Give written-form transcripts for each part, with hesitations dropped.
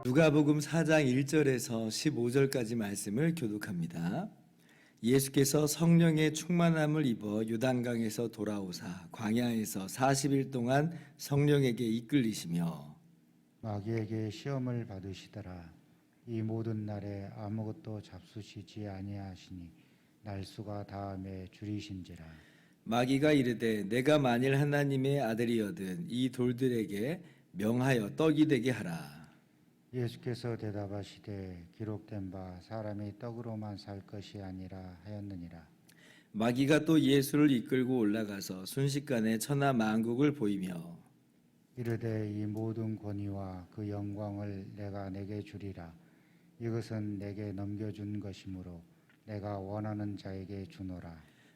누가복음 4장 1절에서 15절까지 말씀을 교독합니다. 예수께서 성령의 충만함을 입어 요단강에서 돌아오사 광야에서 40일 동안 성령에게 이끌리시며 마귀에게 시험을 받으시더라. 이 모든 날에 아무것도 잡수시지 아니하시니 날수가 다함에 줄이신지라. 마귀가 이르되 내가 만일 하나님의 아들이거든 이 돌들에게 명하여 떡이 되게 하라. 예수께서 대답하시되 기록된 바 사람이 떡으로만 살 것이 아니라 하였느니라. 마귀가 또 예수를 이끌고 올라가서 순식간에 천하 만국을 보이며 이르되 이 모든 권위와 그 영광을 내가 내게 주리라. 이것은 내게 넘겨준 것이므로 내가 원하는 자에게 주노라.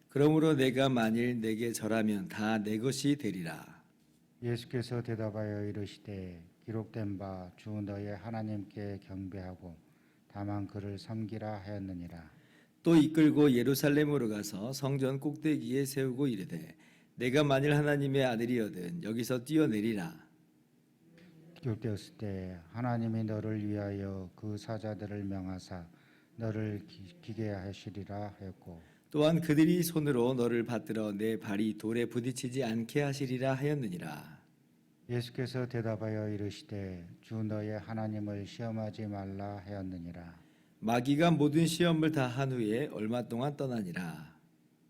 그러므로 내가 만일 내게 절하면 다 내 것이 되리라. 예수께서 대답하여 이르시되 기록된 바 주 너의 하나님께 경배하고 다만 그를 섬기라 하였느니라. 또 이끌고 예루살렘으로 가서 성전 꼭대기에 세우고 이르되 내가 만일 하나님의 아들이거든 여기서 뛰어내리라. 기록되었을 때 하나님이 너를 위하여 그 사자들을 명하사 너를 기게 하시리라 하였고 또한 그들이 손으로 너를 받들어 내 발이 돌에 부딪히지 않게 하시리라 하였느니라. 예수께서 대답하여 이르시되 주 너의 하나님을 시험하지 말라 하였느니라. 마귀가 모든 시험을 다 한 후에 얼마 동안 떠나니라.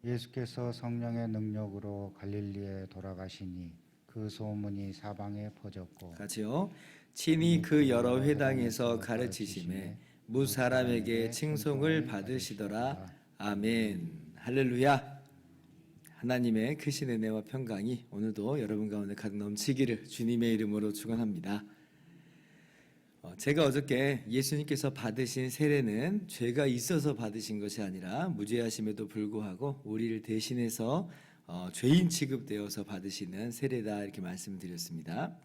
예수께서 성령의 능력으로 갈릴리에 돌아가시니 그 소문이 사방에 퍼졌고 같이요. 친히 그 여러 회당에서 가르치심에 무 사람에게 칭송을 받으시더라. 아멘. 할렐루야. 하나님의 크신 은혜와 평강이 오늘도 여러분 가운데 가득 넘치기를 주님의 이름으로 축원합니다. 제가 어저께 예수님께서 받으신 세례는 죄가 있어서 받으신 것이 아니라 무죄하심에도 불구하고 우리를 대신해서 죄인 취급되어서 받으시는 세례다 이렇게 말씀드렸습니다.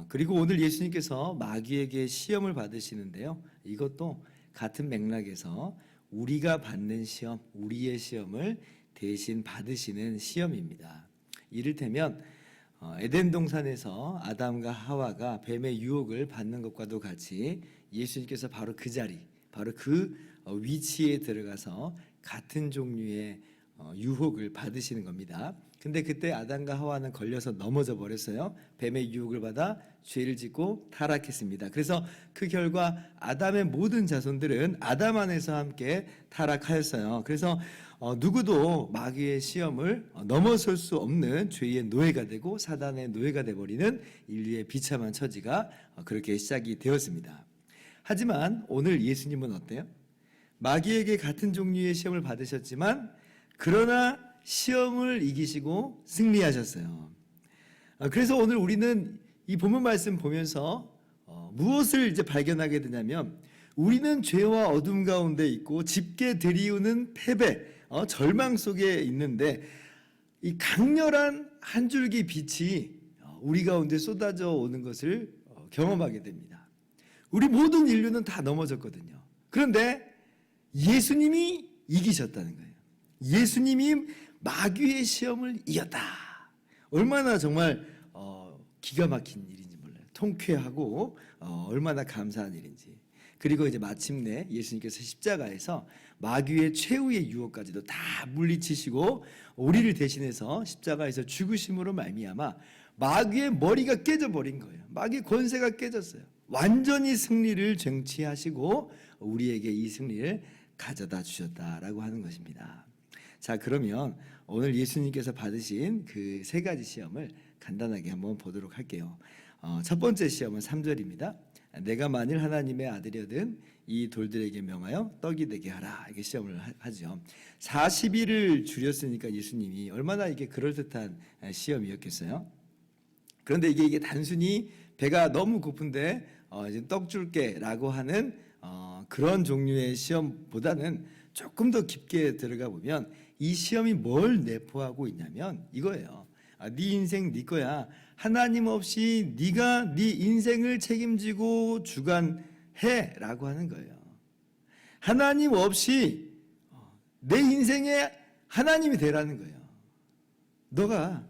그리고 오늘 예수님께서 마귀에게 시험을 받으시는데요. 이것도 같은 맥락에서 우리가 받는 시험, 우리의 시험을 대신 받으시는 시험입니다. 이를테면 에덴 동산에서 아담과 하와가 뱀의 유혹을 받는 것과도 같이 예수님께서 바로 그 자리, 바로 그 위치에 들어가서 같은 종류의 유혹을 받으시는 겁니다. 근데 그때 아담과 하와는 걸려서 넘어져 버렸어요. 뱀의 유혹을 받아 죄를 짓고 타락했습니다. 그래서 그 결과 아담의 모든 자손들은 아담 안에서 함께 타락하였어요. 그래서 누구도 마귀의 시험을 넘어설 수 없는 죄의 노예가 되고 사단의 노예가 되어버리는 인류의 비참한 처지가 그렇게 시작이 되었습니다. 하지만 오늘 예수님은 어때요? 마귀에게 같은 종류의 시험을 받으셨지만 그러나 시험을 이기시고 승리하셨어요. 그래서 오늘 우리는 이 본문 말씀 보면서 무엇을 이제 발견하게 되냐면 우리는 죄와 어둠 가운데 있고 짙게 들이우는 패배, 절망 속에 있는데 이 강렬한 한 줄기 빛이 우리 가운데 쏟아져 오는 것을 경험하게 됩니다. 우리 모든 인류는 다 넘어졌거든요. 그런데 예수님이 이기셨다는 거예요. 예수님이 마귀의 시험을 이겼다. 얼마나 정말 기가 막힌 일인지 몰라요. 통쾌하고 얼마나 감사한 일인지. 그리고 이제 마침내 예수님께서 십자가에서 마귀의 최후의 유혹까지도 다 물리치시고 우리를 대신해서 십자가에서 죽으심으로 말미암아 마귀의 머리가 깨져버린 거예요. 마귀의 권세가 깨졌어요. 완전히 승리를 쟁취하시고 우리에게 이 승리를 가져다 주셨다라고 하는 것입니다. 자, 그러면 오늘 예수님께서 받으신 그 세 가지 시험을 간단하게 한번 보도록 할게요. 첫 번째 시험은 3절입니다. 내가 만일 하나님의 아들이거든 이 돌들에게 명하여 떡이 되게 하라. 이게 시험을 하죠. 40일을 줄였으니까 예수님이 얼마나 이게 그럴듯한 시험이었겠어요. 그런데 이게 단순히 배가 너무 고픈데 이제 떡 줄게라고 하는 그런 종류의 시험보다는 조금 더 깊게 들어가 보면 이 시험이 뭘 내포하고 있냐면 이거예요. 네 인생 네 거야. 하나님 없이 네가 네 인생을 책임지고 주관해라고 하는 거예요. 하나님 없이 내 인생에 하나님이 되라는 거예요. 너가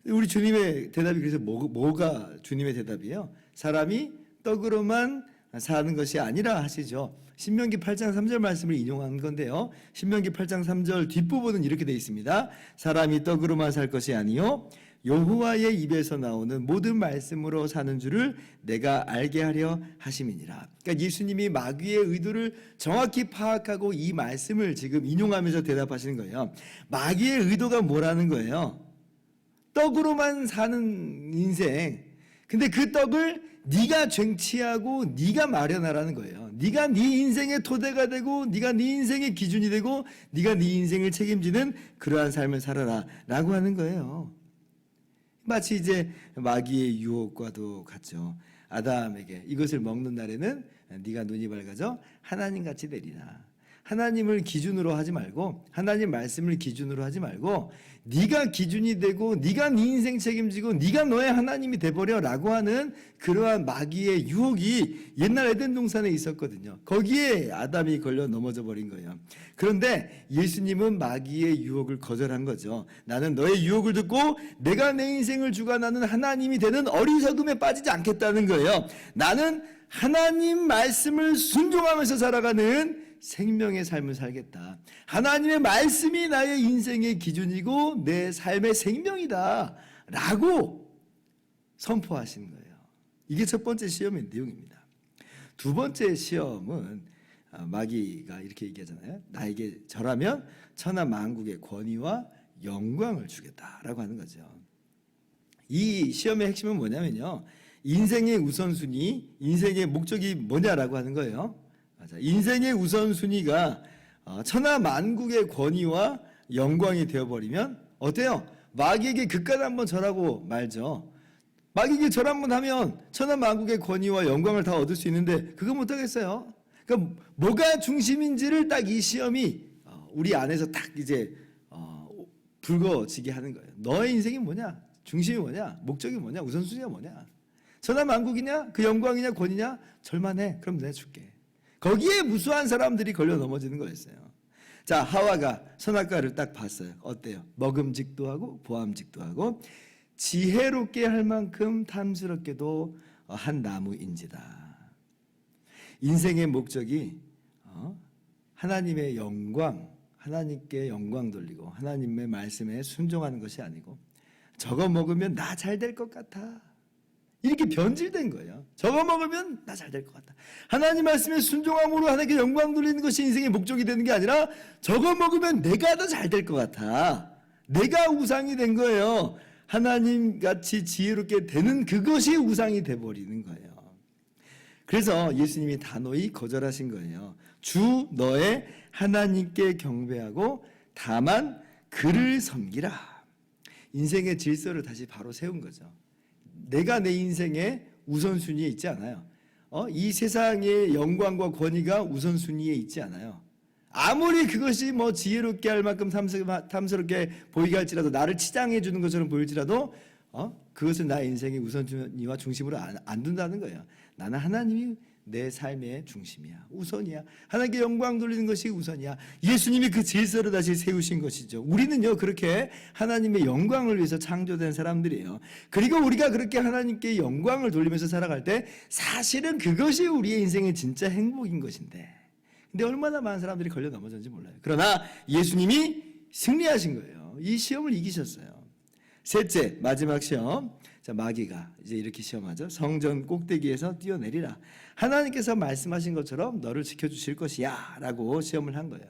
우리 주님의 대답이 그래서 뭐가 주님의 대답이에요? 사람이 떡으로만 사는 것이 아니라 하시죠. 신명기 8장 3절 말씀을 인용한 건데요. 신명기 8장 3절 뒷부분은 이렇게 되어 있습니다. 사람이 떡으로만 살 것이 아니요 여호와의 입에서 나오는 모든 말씀으로 사는 줄을 내가 알게 하려 하심이니라. 그러니까 예수님이 마귀의 의도를 정확히 파악하고 이 말씀을 지금 인용하면서 대답하시는 거예요. 마귀의 의도가 뭐라는 거예요? 떡으로만 사는 인생. 근데 그 떡을 네가 쟁취하고 네가 마련하라는 거예요. 네가 네 인생의 토대가 되고 네가 네 인생의 기준이 되고 네가 네 인생을 책임지는 그러한 삶을 살아라라고 하는 거예요. 마치 이제 마귀의 유혹과도 같죠. 아담에게 이것을 먹는 날에는 네가 눈이 밝아져 하나님같이 되리라. 하나님을 기준으로 하지 말고 하나님 말씀을 기준으로 하지 말고 네가 기준이 되고 네가 네 인생 책임지고 네가 너의 하나님이 돼버려라고 하는 그러한 마귀의 유혹이 옛날 에덴 동산에 있었거든요. 거기에 아담이 걸려 넘어져 버린 거예요. 그런데 예수님은 마귀의 유혹을 거절한 거죠. 나는 너의 유혹을 듣고 내가 내 인생을 주관하는 하나님이 되는 어리석음에 빠지지 않겠다는 거예요. 나는 하나님 말씀을 순종하면서 살아가는 생명의 삶을 살겠다. 하나님의 말씀이 나의 인생의 기준이고 내 삶의 생명이다 라고 선포하시는 거예요. 이게 첫 번째 시험의 내용입니다. 두 번째 시험은 마귀가 이렇게 얘기하잖아요. 나에게 절하면 천하 만국의 권위와 영광을 주겠다라고 하는 거죠. 이 시험의 핵심은 뭐냐면요, 인생의 우선순위, 인생의 목적이 뭐냐라고 하는 거예요. 인생의 우선순위가 천하 만국의 권위와 영광이 되어버리면 어때요? 마귀에게 그깟 한번 절하고 말죠. 마귀에게 절 한번 하면 천하 만국의 권위와 영광을 다 얻을 수 있는데 그거 못하겠어요. 그러니까 뭐가 중심인지를 딱 이 시험이 우리 안에서 딱 이제 불거지게 하는 거예요. 너의 인생이 뭐냐? 중심이 뭐냐? 목적이 뭐냐? 우선순위가 뭐냐? 천하 만국이냐? 그 영광이냐? 권위냐? 절만해. 그럼 내가 줄게. 거기에 무수한 사람들이 걸려 넘어지는 거였어요. 자, 하와가 선악과를 딱 봤어요. 어때요? 먹음직도 하고 보암직도 하고 지혜롭게 할 만큼 탐스럽게도 한 나무인지다. 인생의 목적이 하나님의 영광, 하나님께 영광 돌리고 하나님의 말씀에 순종하는 것이 아니고 저거 먹으면 나 잘 될 것 같아. 이렇게 변질된 거예요. 저거 먹으면 나 잘 될 것 같다. 하나님 말씀에 순종함으로 하나님께 영광 돌리는 것이 인생의 목적이 되는 게 아니라 저거 먹으면 내가 더 잘 될 것 같아. 내가 우상이 된 거예요. 하나님같이 지혜롭게 되는 그것이 우상이 돼버리는 거예요. 그래서 예수님이 단호히 거절하신 거예요. 주 너의 하나님께 경배하고 다만 그를 섬기라. 인생의 질서를 다시 바로 세운 거죠. 내가 내 인생의 우선순위에 있지 않아요. 이 세상의 영광과 권위가 우선순위에 있지 않아요. 아무리 그것이 뭐 지혜롭게 할 만큼 탐스럽게 보이게 할지라도 나를 치장해 주는 것처럼 보일지라도 그것을 나의 인생의 우선순위와 중심으로 안 둔다는 거예요. 나는 하나님이 내 삶의 중심이야. 우선이야. 하나님께 영광 돌리는 것이 우선이야. 예수님이 그 질서를 다시 세우신 것이죠. 우리는요 그렇게 하나님의 영광을 위해서 창조된 사람들이에요. 그리고 우리가 그렇게 하나님께 영광을 돌리면서 살아갈 때 사실은 그것이 우리의 인생의 진짜 행복인 것인데, 근데 얼마나 많은 사람들이 걸려 넘어졌는지 몰라요. 그러나 예수님이 승리하신 거예요. 이 시험을 이기셨어요. 셋째, 마지막 시험. 자, 마귀가 이제 이렇게 시험하죠. 성전 꼭대기에서 뛰어내리라. 하나님께서 말씀하신 것처럼 너를 지켜주실 것이야 라고 시험을 한 거예요.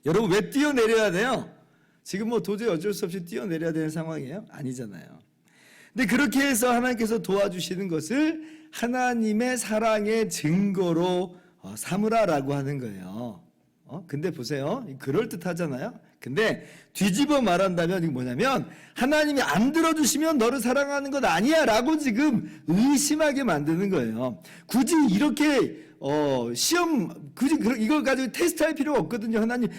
여러분, 왜 뛰어내려야 돼요? 지금 뭐 도저히 어쩔 수 없이 뛰어내려야 되는 상황이에요? 아니잖아요. 근데 그렇게 해서 하나님께서 도와주시는 것을 하나님의 사랑의 증거로 삼으라라고 하는 거예요. 근데 보세요. 그럴듯하잖아요. 근데 뒤집어 말한다면 이게 뭐냐면 하나님이 안 들어주시면 너를 사랑하는 것 아니야 라고 지금 의심하게 만드는 거예요. 굳이 이렇게 굳이 이걸 가지고 테스트할 필요가 없거든요. 하나님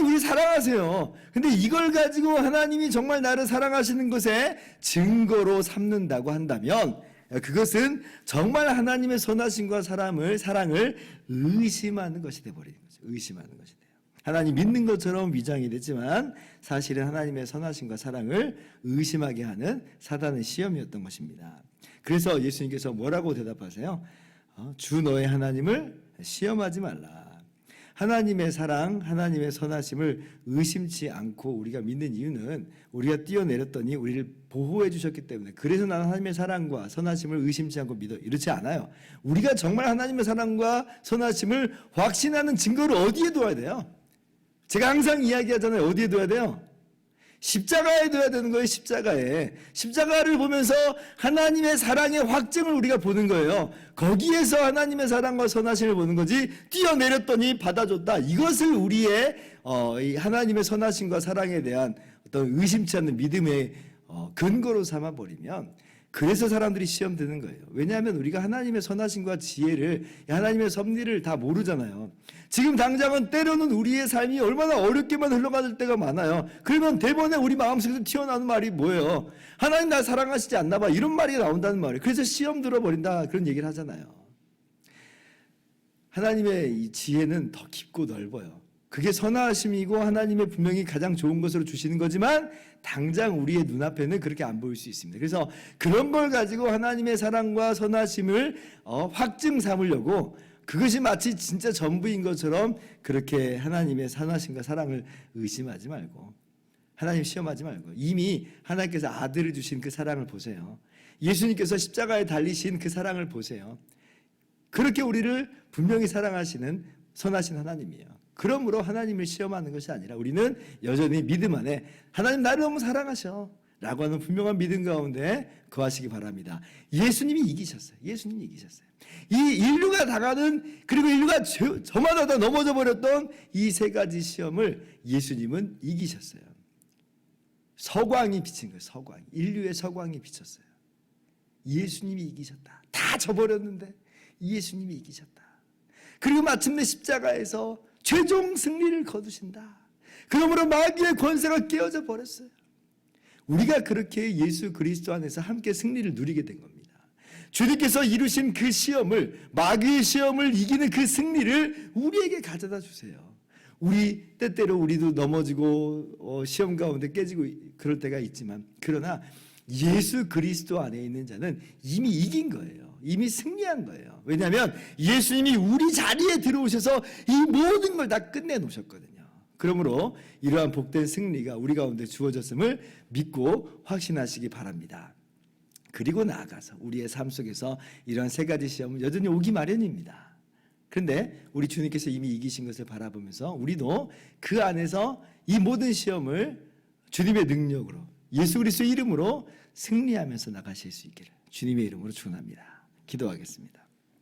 우리 사랑하세요. 근데 이걸 가지고 하나님이 정말 나를 사랑하시는 것에 증거로 삼는다고 한다면 그것은 정말 하나님의 선하심과 사랑을 의심하는 것이 되어버리는 거죠. 의심하는 것이 돼요. 하나님 믿는 것처럼 위장이 되지만 사실은 하나님의 선하심과 사랑을 의심하게 하는 사단의 시험이었던 것입니다. 그래서 예수님께서 뭐라고 대답하세요? 주 너의 하나님을 시험하지 말라. 하나님의 사랑, 하나님의 선하심을 의심치 않고 우리가 믿는 이유는 우리가 뛰어내렸더니 우리를 보호해 주셨기 때문에, 그래서 나는 하나님의 사랑과 선하심을 의심치 않고 믿어, 이렇지 않아요. 우리가 정말 하나님의 사랑과 선하심을 확신하는 증거를 어디에 둬야 돼요? 제가 항상 이야기하잖아요. 어디에 둬야 돼요? 십자가에 둬야 되는 거예요. 십자가를 보면서 하나님의 사랑의 확증을 우리가 보는 거예요. 거기에서 하나님의 사랑과 선하심을 보는 거지, 뛰어내렸더니 받아줬다, 이것을 우리의 이 하나님의 선하심과 사랑에 대한 어떤 의심치 않는 믿음의 근거로 삼아버리면, 그래서 사람들이 시험 드는 거예요. 왜냐하면 우리가 하나님의 선하심과 지혜를, 하나님의 섭리를 다 모르잖아요. 지금 당장은 때로는 우리의 삶이 얼마나 어렵게만 흘러갈 때가 많아요. 그러면 대번에 우리 마음속에서 튀어나오는 말이 뭐예요? 하나님 나 사랑하시지 않나 봐, 이런 말이 나온다는 말이에요. 그래서 시험 들어버린다, 그런 얘기를 하잖아요. 하나님의 이 지혜는 더 깊고 넓어요. 그게 선하심이고 하나님의 분명히 가장 좋은 것으로 주시는 거지만 당장 우리의 눈앞에는 그렇게 안 보일 수 있습니다. 그래서 그런 걸 가지고 하나님의 사랑과 선하심을 확증 삼으려고, 그것이 마치 진짜 전부인 것처럼 그렇게 하나님의 선하심과 사랑을 의심하지 말고, 하나님 시험하지 말고, 이미 하나님께서 아들을 주신 그 사랑을 보세요. 예수님께서 십자가에 달리신 그 사랑을 보세요. 그렇게 우리를 분명히 사랑하시는 선하신 하나님이에요. 그러므로 하나님을 시험하는 것이 아니라 우리는 여전히 믿음 안에 하나님 나를 너무 사랑하셔 라고 하는 분명한 믿음 가운데 거하시기 바랍니다. 예수님이 이기셨어요. 이 인류가 당하는, 그리고 인류가 저마다 다 넘어져 버렸던 이 세 가지 시험을 예수님은 이기셨어요. 서광이 비친 거예요. 서광, 인류의 서광이 비쳤어요. 예수님이 이기셨다. 다 져버렸는데 예수님이 이기셨다. 그리고 마침내 십자가에서 최종 승리를 거두신다. 그러므로 마귀의 권세가 깨어져 버렸어요. 우리가 그렇게 예수 그리스도 안에서 함께 승리를 누리게 된 겁니다. 주님께서 이루신 그 시험을, 마귀의 시험을 이기는 그 승리를 우리에게 가져다 주세요. 우리 때때로 우리도 넘어지고 시험 가운데 깨지고 그럴 때가 있지만, 그러나 예수 그리스도 안에 있는 자는 이미 이긴 거예요. 이미 승리한 거예요. 왜냐하면 예수님이 우리 자리에 들어오셔서 이 모든 걸 다 끝내놓으셨거든요. 그러므로 이러한 복된 승리가 우리 가운데 주어졌음을 믿고 확신하시기 바랍니다. 그리고 나아가서 우리의 삶 속에서 이러한 세 가지 시험은 여전히 오기 마련입니다. 그런데 우리 주님께서 이미 이기신 것을 바라보면서 우리도 그 안에서 이 모든 시험을 주님의 능력으로, 예수 그리스도의 이름으로 승리하면서 나가실 수 있기를 주님의 이름으로 축원합니다. 기도하겠습니다.